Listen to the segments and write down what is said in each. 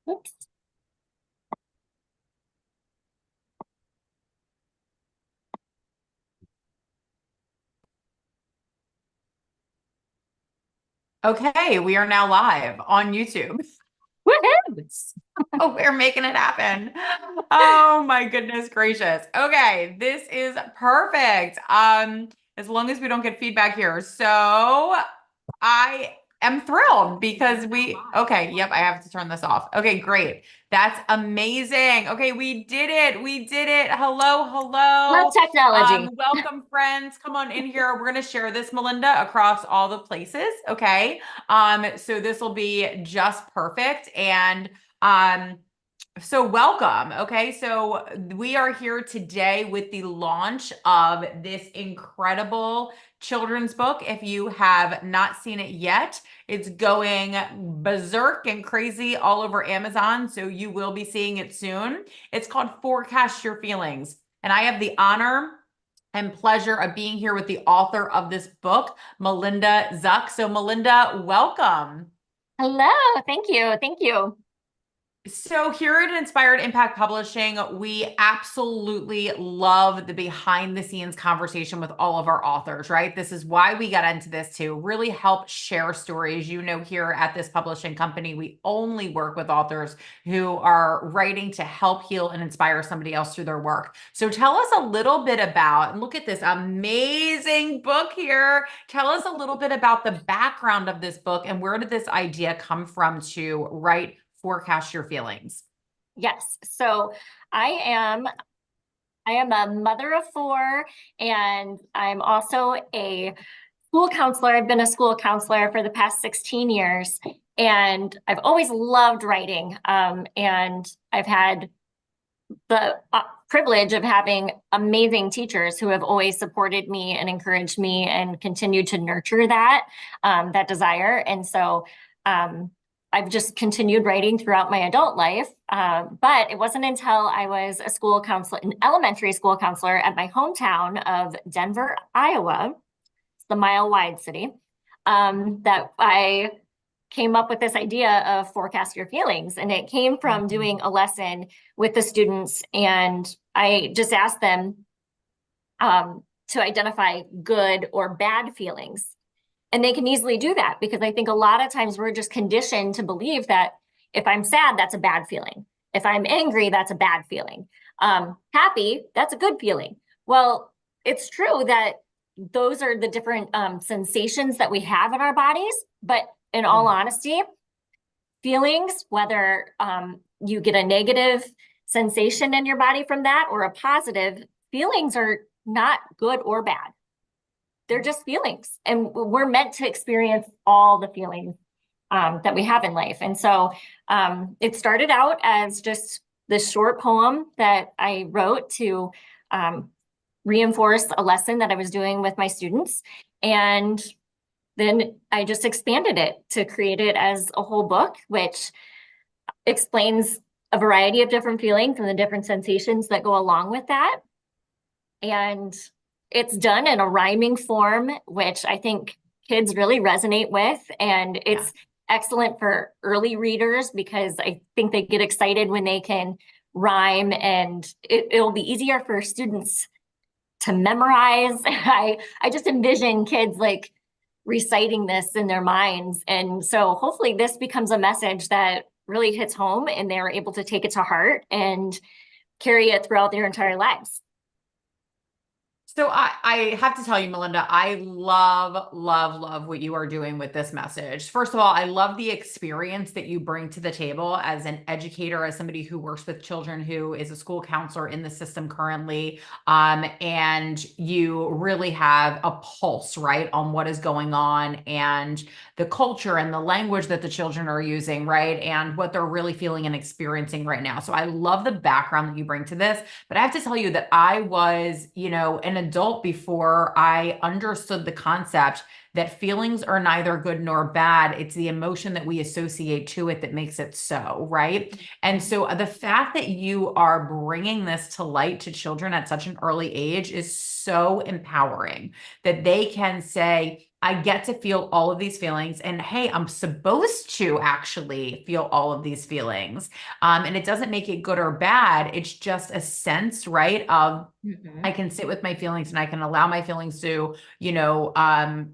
Oops. Okay, we are now live on YouTube. Woohoo! Oh, we're making it happen. Oh my goodness gracious. Okay, this is perfect. As long as we don't get feedback here. So I am thrilled because okay, yep, I have to turn this off. Okay, great. That's amazing. Okay, we did it. We did it. Hello, Love hello. technology. Welcome, friends. Come on in here. We're gonna share this, Melinda, across all the places. Okay. So this will be just perfect. And um, so welcome. Okay. So we are here today with the launch of this incredible children's book. If you have not seen it yet, it's going berserk and crazy all over Amazon. So you will be seeing it soon. It's called Forecast Your Feelings. And I have the honor and pleasure of being here with the author of this book, Melinda Zuck. So Melinda, welcome. Hello. Thank you. Thank you. So here at Inspired Impact Publishing, we absolutely love the behind the scenes conversation with all of our authors, right? This is why we got into this to really help share stories. You know, here at this publishing company, we only work with authors who are writing to help heal and inspire somebody else through their work. So tell us a little bit about, and look at this amazing book here. Tell us a little bit about the background of this book and where did this idea come from to write Forecast Your Feelings? Yes. So I am I am a mother of four, and I'm also a school counselor. I've been a school counselor for the past 16 years, and I've always loved writing. And I've had the privilege of having amazing teachers who have always supported me and encouraged me and continued to nurture that desire. And so I've just continued writing throughout my adult life. But it wasn't until I was a school counselor, an elementary school counselor at my hometown of Denver, Iowa, the mile wide city, that I came up with this idea of forecast your feelings. And it came from doing a lesson with the students. And I just asked them to identify good or bad feelings. And they can easily do that because I think a lot of times we're just conditioned to believe that if I'm sad, that's a bad feeling. If I'm angry, that's a bad feeling. Happy, that's a good feeling. Well, it's true that those are the different sensations that we have in our bodies. But in all honesty, feelings, whether you get a negative sensation in your body from that or a positive, feelings are not good or bad. They're just feelings. And we're meant to experience all the feelings that we have in life. And so it started out as just this short poem that I wrote to reinforce a lesson that I was doing with my students. And then I just expanded it to create it as a whole book, which explains a variety of different feelings and the different sensations that go along with that. And it's done in a rhyming form, which I think kids really resonate with. And it's excellent for early readers because I think they get excited when they can rhyme, and it'll be easier for students to memorize. I just envision kids like reciting this in their minds. And so hopefully this becomes a message that really hits home and they're able to take it to heart and carry it throughout their entire lives. So I have to tell you, Melinda, I love, love, love what you are doing with this message. First of all, I love the experience that you bring to the table as an educator, as somebody who works with children, who is a school counselor in the system currently. And you really have a pulse, right, on what is going on and the culture and the language that the children are using, right, and what they're really feeling and experiencing right now. So I love the background that you bring to this. But I have to tell you that I was, an adult before I understood the concept that feelings are neither good nor bad. It's the emotion that we associate to it that makes it so, right? And so the fact that you are bringing this to light to children at such an early age is so empowering that they can say, I get to feel all of these feelings. And hey, I'm supposed to actually feel all of these feelings. And it doesn't make it good or bad. It's just a sense, right, of Mhm. I can sit with my feelings and I can allow my feelings to,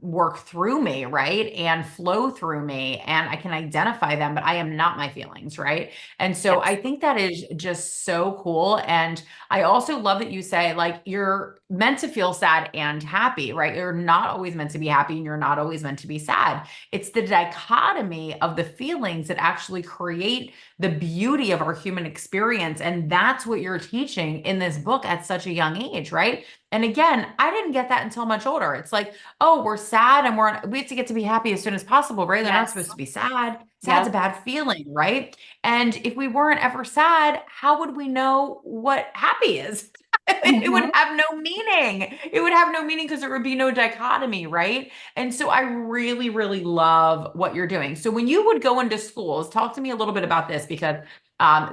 work through me, right? And flow through me. And I can identify them, but I am not my feelings, right? And so I Yes. think that is just so cool. And I also love that you say, like, you're meant to feel sad and happy, right? You're not always meant to be happy and you're not always meant to be sad. It's the dichotomy of the feelings that actually create the beauty of our human experience. And that's what you're teaching in this book at such a young age, right? And again, I didn't get that until much older. It's like, oh, we're sad and we have to get to be happy as soon as possible, right? They're not supposed Yes. to be sad. Sad's a Yep. bad feeling, right? And if we weren't ever sad, how would we know what happy is? It would Mhm. have no meaning. It would have no meaning because there would be no dichotomy, right? And so I really, really love what you're doing. So when you would go into schools, talk to me a little bit about this because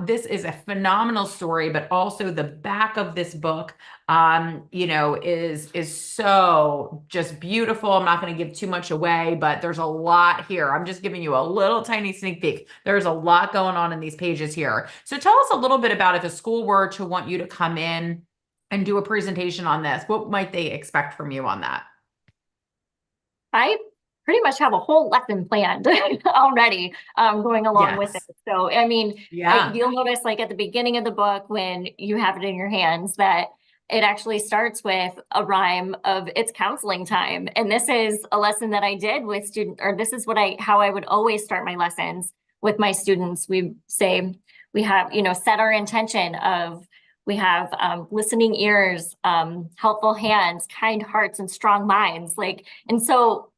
this is a phenomenal story, but also the back of this book, is so just beautiful. I'm not going to give too much away, but there's a lot here. I'm just giving you a little tiny sneak peek. There's a lot going on in these pages here. So tell us a little bit about if a school were to want you to come in and do a presentation on this, what might they expect from you on that? I pretty much have a whole lesson planned already, going along with it. Yes. So, I mean, Yeah. you'll notice like at the beginning of the book when you have it in your hands that it actually starts with a rhyme of it's counseling time. And this is a lesson that I did with student, or this is how I would always start my lessons with my students. We say we have, set our intention of we have listening ears, helpful hands, kind hearts, and strong minds. And so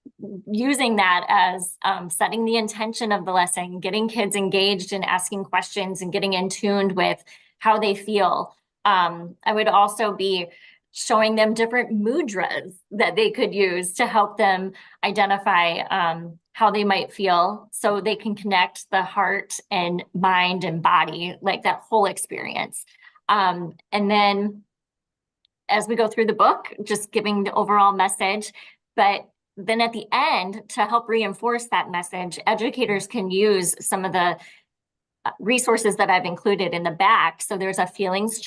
using that as setting the intention of the lesson, getting kids engaged and asking questions and getting in tuned with how they feel. I would also be showing them different mudras that they could use to help them identify how they might feel so they can connect the heart and mind and body, like that whole experience. And then as we go through the book, just giving the overall message. But then at the end, to help reinforce that message, educators can use some of the resources that I've included in the back. So there's a feelings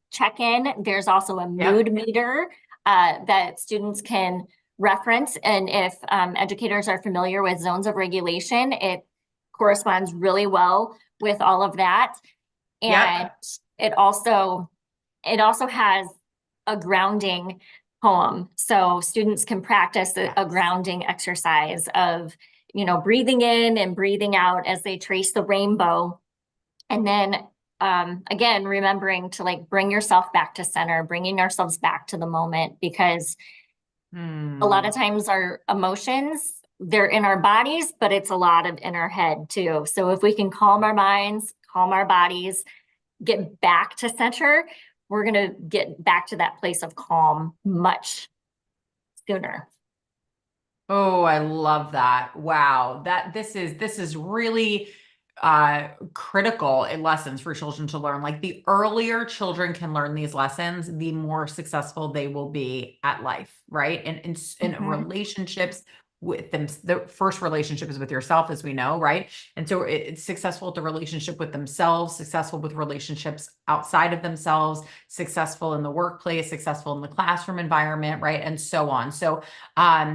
check-in. There's also a Yep. mood meter that students can reference. And if educators are familiar with zones of regulation, it corresponds really well with all of that. And Yep. it also it also has a grounding poem. So students can practice a Yes. grounding exercise of, breathing in and breathing out as they trace the rainbow. And then again, remembering to like bring yourself back to center, bringing ourselves back to the moment, because a lot of Hmm. times our emotions, they're in our bodies, but it's a lot of in our head too. So if we can calm our minds, calm our bodies, get back to center, we're going to get back to that place of calm much sooner. Oh, I love that. Wow. This is really critical in lessons for children to learn. Like the earlier children can learn these lessons, the more successful they will be at life, right? And in Mhm. relationships with them, the first relationship is with yourself, as we know, right? And so it's successful at the relationship with themselves, successful with relationships outside of themselves, successful in the workplace, successful in the classroom environment, right? And so on. So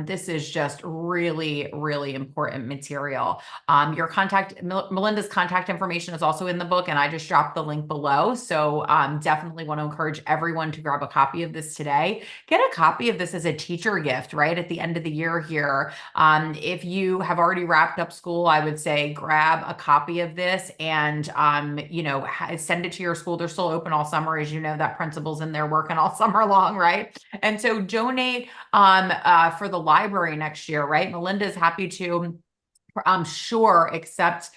this is just really, really important material. Melinda's contact information is also in the book, and I just dropped the link below. So definitely want to encourage everyone to grab a copy of this today. Get a copy of this as a teacher gift, right? At the end of the year here. If you have already wrapped up school, I would say grab a copy of this and, send it to your school. They're still open all summer. As you know, that principal's in there working all summer long, right? And so donate for the library next year, right? Melinda's happy to, I'm sure, accept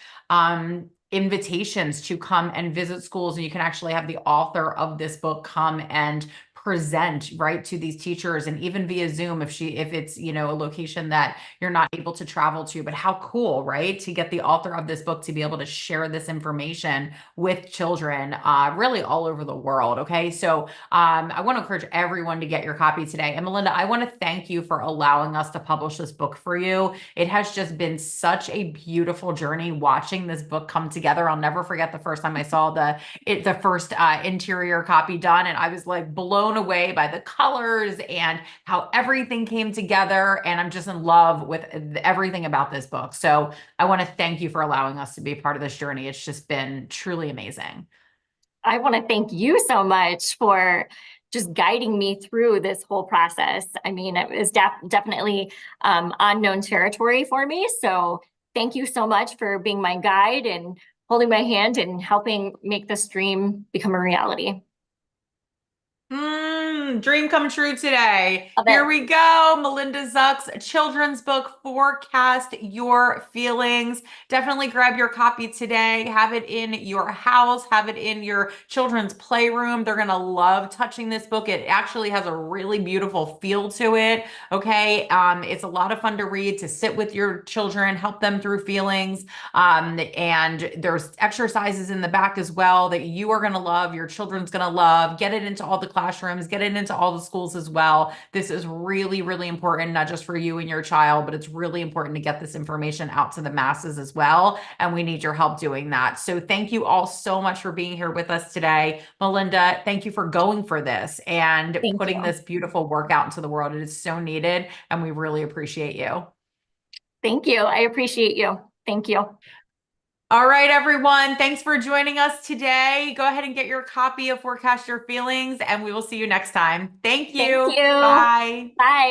invitations to come and visit schools, and you can actually have the author of this book come and present right to these teachers, and even via Zoom if it's, you know, a location that you're not able to travel to. But how cool, right? To get the author of this book to be able to share this information with children really all over the world. Okay. So I want to encourage everyone to get your copy today. And Melinda, I want to thank you for allowing us to publish this book for you. It has just been such a beautiful journey watching this book come together. I'll never forget the first time I saw the first interior copy done, and I was like blown away by the colors and how everything came together. And I'm just in love with everything about this book. So I want to thank you for allowing us to be part of this journey. It's just been truly amazing. I want to thank you so much for just guiding me through this whole process. I mean, it was definitely unknown territory for me. So thank you so much for being my guide and holding my hand and helping make this dream become a reality. Dream come true today. Love Here it. we go. Melinda Zuck's children's book, Forecast Your Feelings. Definitely grab your copy today. Have it in your house. Have it in your children's playroom. They're going to love touching this book. It actually has a really beautiful feel to it. Okay. It's a lot of fun to read, to sit with your children, help them through feelings. And there's exercises in the back as well that you are going to love. Your children's going to love. Get it into all the classrooms, get it into all the schools as well. This is really, really important, not just for you and your child, but it's really important to get this information out to the masses as well. And we need your help doing that. So thank you all so much for being here with us today. Melinda, thank you for going for this and Thank putting you. this beautiful work out into the world. It is so needed, and we really appreciate you. Thank you. I appreciate you. Thank you. All right, everyone. Thanks for joining us today. Go ahead and get your copy of Forecast Your Feelings, and we will see you next time. Thank Thank you. you. Bye. Bye.